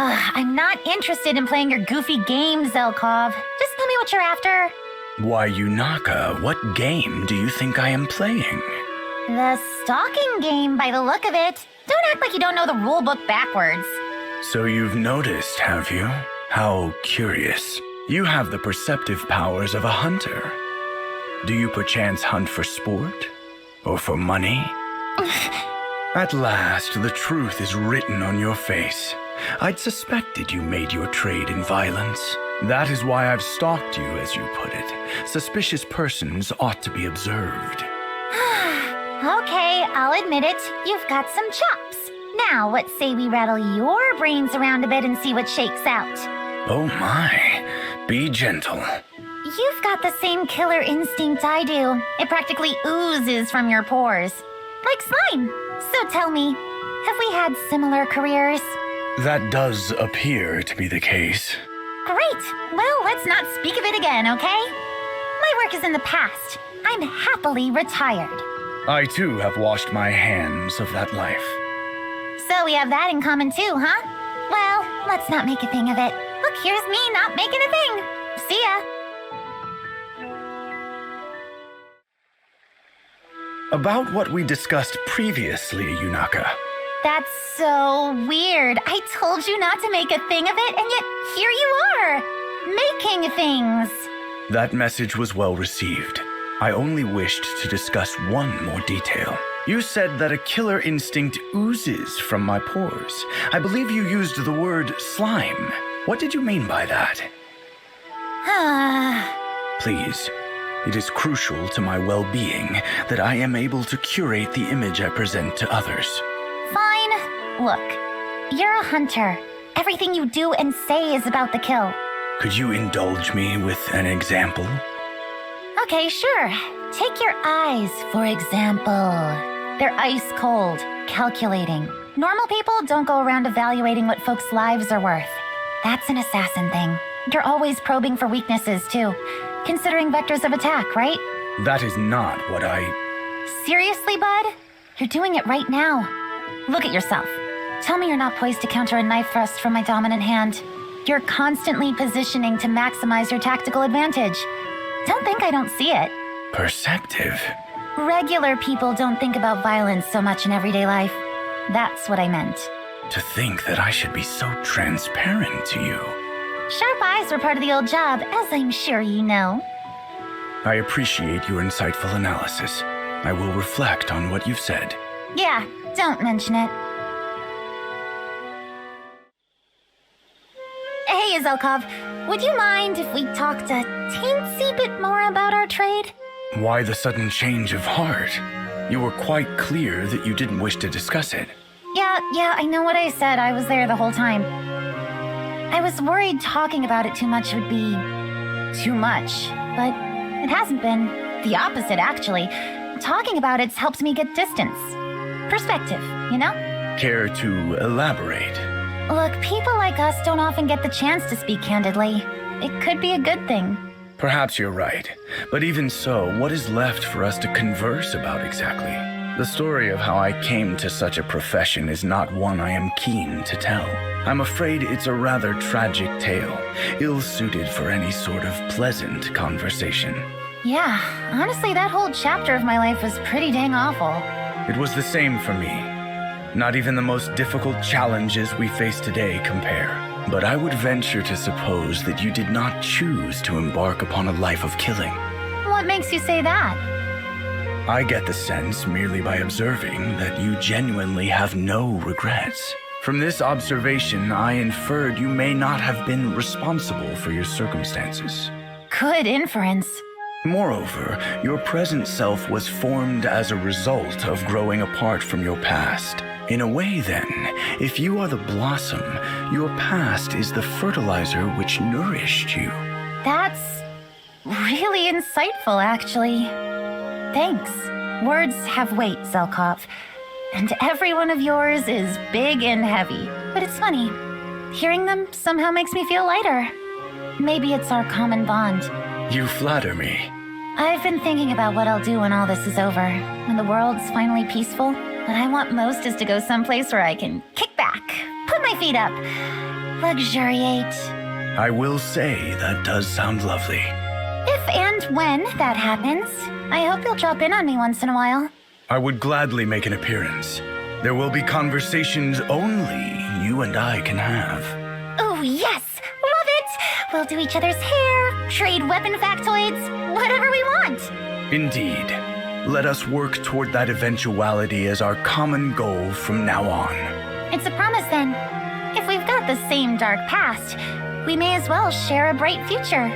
I'm not interested in playing your goofy game, Zelkov. Just tell me what you're after. Why, Yunaka, what game do you think I am playing? The stalking game, by the look of it. Don't act like you don't know the rulebook backwards. So you've noticed, have you? How curious. You have the perceptive powers of a hunter. Do you perchance hunt for sport? Or for money? At last, the truth is written on your face. I'd suspected you made your trade in violence. That is why I've stalked you, as you put it. Suspicious persons ought to be observed. Okay, I'll admit it. You've got some chops. Now, what say we rattle your brains around a bit and see what shakes out? Oh my. Be gentle. You've got the same killer instinct I do. It practically oozes from your pores. Like slime. So tell me, have we had similar careers? That does appear to be the case. Great. Well, let's not speak of it again, okay? My work is in the past. I'm happily retired. I too have washed my hands of that life. So we have that in common too, huh? Well, let's not make a thing of it. Look, here's me not making a thing. See ya. About what we discussed previously, Yunaka. That's so weird. I told you not to make a thing of it, and yet here you are, making things. That message was well received. I only wished to discuss one more detail. You said that a killer instinct oozes from my pores. I believe you used the word slime. What did you mean by that? Please, it is crucial to my well-being that I am able to curate the image I present to others. Fine. Look, you're a hunter. Everything you do and say is about the kill. Could you indulge me with an example? Okay, sure. Take your eyes, for example. They're ice cold, calculating. Normal people don't go around evaluating what folks' lives are worth. That's an assassin thing. You're always probing for weaknesses, too. Considering vectors of attack, right? That is not what I... Seriously, bud? You're doing it right now. Look at yourself. Tell me you're not poised to counter a knife thrust from my dominant hand. You're constantly positioning to maximize your tactical advantage. Don't think I don't see it. Perceptive. Regular people don't think about violence so much in everyday life. That's what I meant. To think that I should be so transparent to you. Sharp eyes were part of the old job, as I'm sure you know. I appreciate your insightful analysis. I will reflect on what you've said. Yeah, don't mention it. Hey, Zelkov, would you mind if we talked a teensy bit more about our trade? Why the sudden change of heart? You were quite clear that you didn't wish to discuss it. Yeah, I know what I said. I was there the whole time. I was worried talking about it too much would be too much, but it hasn't been. The opposite, actually. Talking about it's helped me get distance. Perspective, you know? Care to elaborate? Look, people like us don't often get the chance to speak candidly. It could be a good thing. Perhaps you're right. But even so, what is left for us to converse about exactly? The story of how I came to such a profession is not one I am keen to tell. I'm afraid it's a rather tragic tale, ill-suited for any sort of pleasant conversation. Yeah, honestly, that whole chapter of my life was pretty dang awful. It was the same for me. Not even the most difficult challenges we face today compare. But I would venture to suppose that you did not choose to embark upon a life of killing. What makes you say that? I get the sense, merely by observing, that you genuinely have no regrets. From this observation, I inferred you may not have been responsible for your circumstances. Good inference. Moreover, your present self was formed as a result of growing apart from your past. In a way, then, if you are the blossom, your past is the fertilizer which nourished you. That's really insightful, actually. Thanks. Words have weight, Zelkov. And every one of yours is big and heavy. But it's funny. Hearing them somehow makes me feel lighter. Maybe it's our common bond. You flatter me. I've been thinking about what I'll do when all this is over. When the world's finally peaceful. What I want most is to go someplace where I can kick back, put my feet up, luxuriate. I will say that does sound lovely. If and when that happens, I hope you'll drop in on me once in a while. I would gladly make an appearance. There will be conversations only you and I can have. Oh, yes! Love it! We'll do each other's hair, trade weapon factoids, whatever we want. Indeed. Let us work toward that eventuality as our common goal from now on. It's a promise then. If we've got the same dark past, we may as well share a bright future.